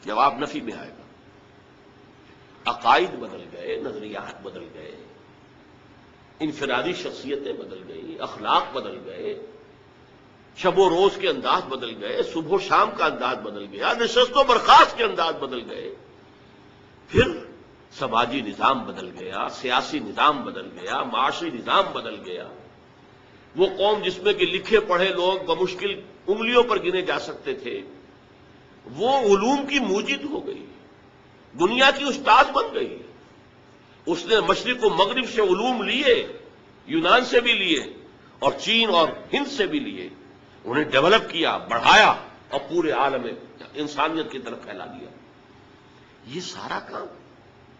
جواب نفی میں آئے گا۔ عقائد بدل گئے، نظریات بدل گئے، انفرادی شخصیتیں بدل گئی، اخلاق بدل گئے، شب و روز کے انداز بدل گئے، صبح و شام کا انداز بدل گیا، نشست و برخاست کے انداز بدل گئے، پھر سماجی نظام بدل گیا، سیاسی نظام بدل گیا، معاشی نظام بدل گیا۔ وہ قوم جس میں کہ لکھے پڑھے لوگ بمشکل انگلیوں پر گنے جا سکتے تھے، وہ علوم کی موجد ہو گئی، دنیا کی استاد بن گئی۔ اس نے مشرق و مغرب سے علوم لیے، یونان سے بھی لیے اور چین اور ہند سے بھی لیے، انہیں ڈیولپ کیا، بڑھایا اور پورے عالم انسانیت کی طرف پھیلا دیا۔ یہ سارا کام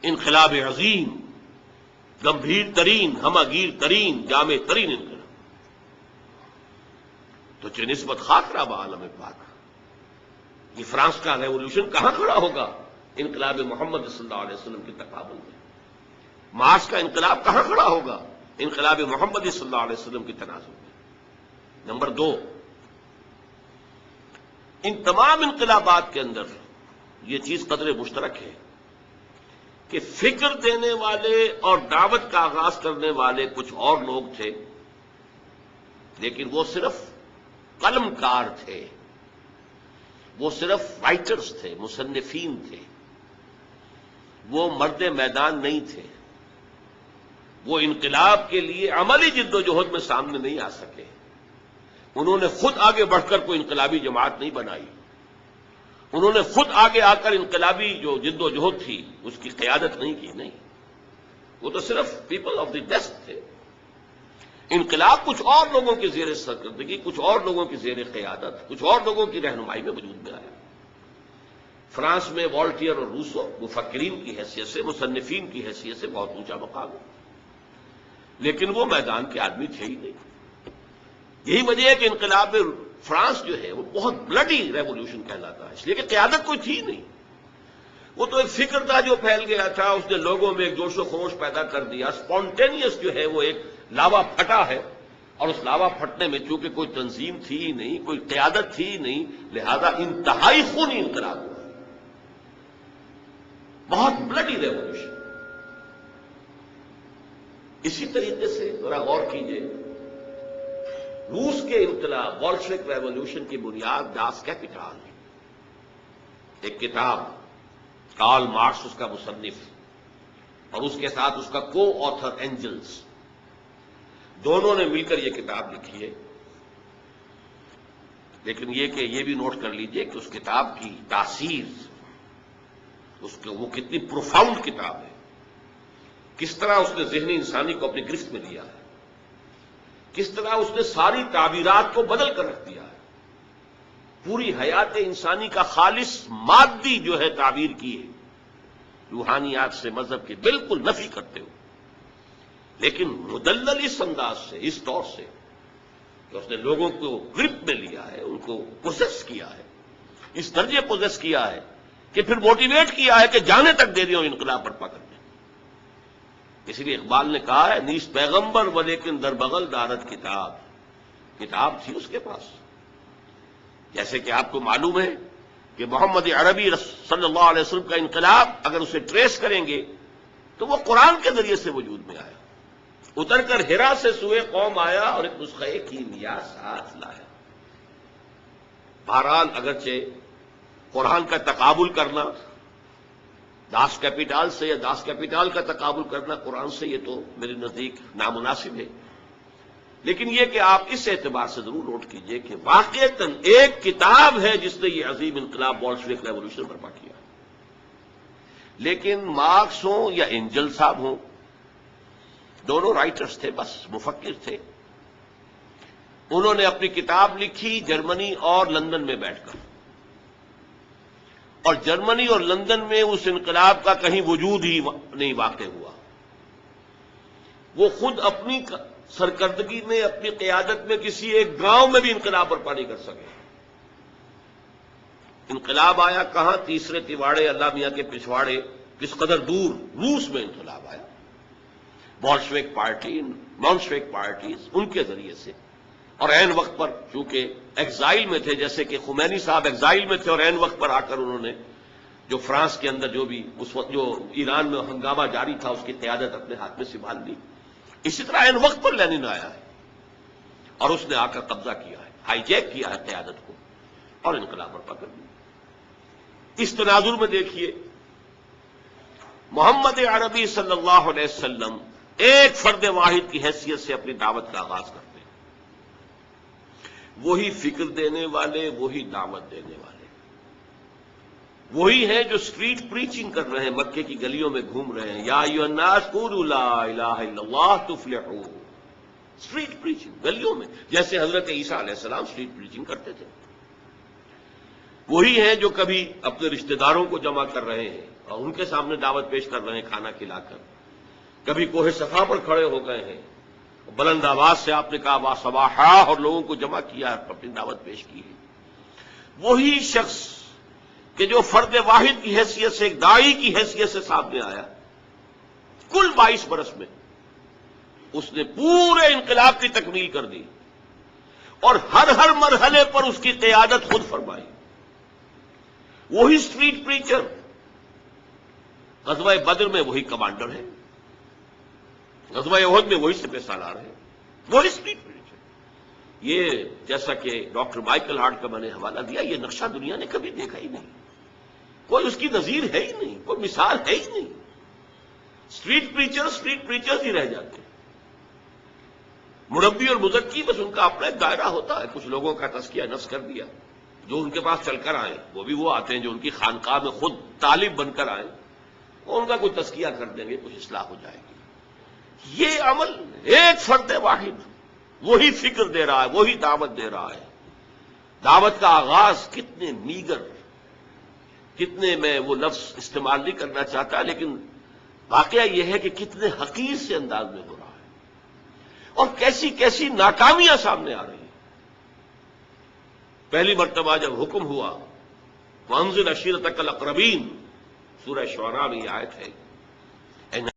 انقلاب عظیم، گمبھیر ترین، ہمگیر ترین، جامع ترین انقلاب۔ تو چہ نسبت خاک رہا عالم پاک، یہ فرانس کا ریولوشن کہاں کھڑا ہوگا انقلاب محمد صلی اللہ علیہ وسلم کے تقابل میں۔ مارکس کا انقلاب کہاں کھڑا ہوگا؟ انقلاب محمد صلی اللہ علیہ وسلم کی تناظر میں۔ نمبر دو، ان تمام انقلابات کے اندر یہ چیز قدر مشترک ہے کہ فکر دینے والے اور دعوت کا آغاز کرنے والے کچھ اور لوگ تھے، لیکن وہ صرف قلم کار تھے، وہ صرف رائٹرز تھے، مصنفین تھے، وہ مرد میدان نہیں تھے، وہ انقلاب کے لیے عملی جد و جہد میں سامنے نہیں آ سکے۔ انہوں نے خود آگے بڑھ کر کوئی انقلابی جماعت نہیں بنائی، انہوں نے خود آگے آ کر انقلابی جو جد و جہد تھی اس کی قیادت نہیں کی، نہیں، وہ تو صرف پیپل آف دی ڈیسک تھے۔ انقلاب کچھ اور لوگوں کی زیر سرکردگی، کچھ اور لوگوں کی زیر قیادت، کچھ اور لوگوں کی رہنمائی میں وجود میں آیا۔ فرانس میں والٹیئر اور روسو مفکرین کی حیثیت سے، مصنفین کی حیثیت سے بہت اونچا مقام ہے، لیکن وہ میدان کے آدمی تھے ہی نہیں۔ یہی وجہ ہے کہ انقلاب فرانس جو ہے وہ بہت بلڈی ریولیوشن کہلاتا ہے، اس لیے کہ قیادت کوئی تھی نہیں، وہ تو ایک فکر تھا جو پھیل گیا تھا، اس نے لوگوں میں ایک جوش و خروش پیدا کر دیا، اسپونٹینیس جو ہے وہ ایک لاوا پھٹا ہے، اور اس لاوا پھٹنے میں چونکہ کوئی تنظیم تھی ہی نہیں، کوئی قیادت تھی ہی نہیں، لہذا انتہائی خونی انقلاب ہوا، بہت بلڈی ریولیوشن۔ اسی طریقے سے ذرا غور کیجئے، روس کے انقلاب بولشوک ریولیوشن کی بنیاد داس کیپیٹال، ایک کتاب، کارل مارکس اس کا مصنف، اور اس کے ساتھ اس کا کو آتھر اینجلز، دونوں نے مل کر یہ کتاب لکھی ہے۔ لیکن یہ کہ یہ بھی نوٹ کر لیجئے کہ اس کتاب کی تاثیر، وہ کتنی پروفاؤنڈ کتاب ہے، کس طرح اس نے ذہنی انسانی کو اپنی گرفت میں لیا ہے، کس طرح اس نے ساری تعبیرات کو بدل کر رکھ دیا ہے، پوری حیات انسانی کا خالص مادی جو ہے تعبیر کی ہے، روحانیات سے، مذہب کی بالکل نفی کرتے ہوئے، لیکن مدلل اس انداز سے، اس طور سے کہ اس نے لوگوں کو گرپ میں لیا ہے، ان کو پوزیس کیا ہے، اس درجے پوزیس کیا ہے کہ پھر موٹیویٹ کیا ہے کہ جانے تک دے دیا ہوں انقلاب برپا کرنے۔ اسی لیے اقبال نے کہا ہے، نیست پیغمبر و لیکن در بغل دارت کتاب، کتاب تھی اس کے پاس۔ جیسے کہ آپ کو معلوم ہے کہ محمد عربی صلی اللہ علیہ وسلم کا انقلاب اگر اسے ٹریس کریں گے تو وہ قرآن کے ذریعے سے وجود میں آیا، اتر کر ہرا سے سوئے قوم آیا اور ایک نسخہ کیمیا ساتھ لایا۔ بہرحال اگرچہ قرآن کا تقابل کرنا داس کیپیٹال سے یا داس کیپیٹال کا تقابل کرنا قرآن سے، یہ تو میرے نزدیک نامناسب ہے، لیکن یہ کہ آپ اس اعتبار سے ضرور نوٹ کیجئے کہ واقعتاً ایک کتاب ہے جس نے یہ عظیم انقلاب بولشوک ریولیوشن برپا کیا۔ لیکن مارکس ہوں یا اینجل صاحب ہوں، دونوں رائٹرز تھے، بس مفکر تھے، انہوں نے اپنی کتاب لکھی جرمنی اور لندن میں بیٹھ کر، اور جرمنی اور لندن میں اس انقلاب کا کہیں وجود ہی نہیں واقع ہوا۔ وہ خود اپنی سرکردگی میں، اپنی قیادت میں کسی ایک گاؤں میں بھی انقلاب برپا نہیں کر سکے۔ انقلاب آیا کہاں؟ تیسرے تیواڑے اللہ میاں کے پچھواڑے، کس قدر دور، روس میں انقلاب آیا، بولشوک پارٹی، مونشوک پارٹیز، ان کے ذریعے سے، اور عین وقت پر چونکہ ایگزائل میں تھے، جیسے کہ خمینی صاحب ایگزائل میں تھے، اور عین وقت پر آ کر انہوں نے جو فرانس کے اندر جو بھی اس وقت جو ایران میں ہنگامہ جاری تھا اس کی قیادت اپنے ہاتھ میں سنبھال لی۔ اسی طرح عین وقت پر لینن آیا ہے اور اس نے آ کر قبضہ کیا ہے، ہائی جیک کیا ہے قیادت کو اور انقلاب برپا کر دیا۔ اس تناظر میں دیکھیے، محمد عربی صلی اللہ علیہ وسلم ایک فرد واحد کی حیثیت سے اپنی دعوت کا آغاز کرتے ہیں، وہی فکر دینے والے، وہی دعوت دینے والے، وہی ہیں جو اسٹریٹ پریچنگ کر رہے ہیں، مکے کی گلیوں میں گھوم رہے ہیں، یا ایھا الناس قولوا لا الہ الا اللہ تفلحوا، اسٹریٹ پریچنگ گلیوں میں، جیسے حضرت عیسیٰ علیہ السلام اسٹریٹ پریچنگ کرتے تھے۔ وہی ہیں جو کبھی اپنے رشتہ داروں کو جمع کر رہے ہیں اور ان کے سامنے دعوت پیش کر رہے ہیں کھانا کھلا کر، کبھی کوہ صفا پر کھڑے ہو گئے ہیں، بلند آواز سے آپ نے کہا وا صباحا اور لوگوں کو جمع کیا، اپنی دعوت پیش کی ہے۔ وہی شخص کہ جو فرد واحد کی حیثیت سے، ایک داعی کی حیثیت سے سامنے آیا، کل 22 برس میں اس نے پورے انقلاب کی تکمیل کر دی اور ہر مرحلے پر اس کی قیادت خود فرمائی. وہی اسٹریٹ پریچر، غزوہ بدر میں وہی کمانڈر ہے، غزوہ احد میں وہی سپہ سالار ہے، وہی اسٹریٹ پریچر. یہ جیسا کہ ڈاکٹر مائیکل ہارٹ کا میں نے حوالہ دیا، یہ نقشہ دنیا نے کبھی دیکھا ہی نہیں، کوئی اس کی نظیر ہے ہی نہیں، کوئی مثال ہے ہی نہیں. اسٹریٹ پریچرز ہی رہ جاتے ہیں. مربی اور مزکی بس ان کا اپنا ایک دائرہ ہوتا ہے. کچھ لوگوں کا تزکیہ نفس کر دیا، جو ان کے پاس چل کر آئے، وہ بھی وہ آتے ہیں جو ان کی خانقاہ میں خود طالب بن کر آئے، وہ ان کا کوئی تزکیہ کر دیں گے، کچھ اصلاح ہو جائے گی. یہ عمل ایک فرد واحد وہی فکر دے رہا ہے، وہی دعوت دے رہا ہے. دعوت کا آغاز کتنے میگر، کتنے، میں وہ لفظ استعمال نہیں کرنا چاہتا، لیکن واقعہ یہ ہے کہ کتنے حقیر سے انداز میں ہو رہا ہے اور کیسی کیسی ناکامیاں سامنے آ رہی ہیں. پہلی مرتبہ جب حکم ہوا وَأَنذِرْ عَشِيرَتَكَ الْأَقْرَبِينَ، سورہ شعراء میں یہ آیت ہے،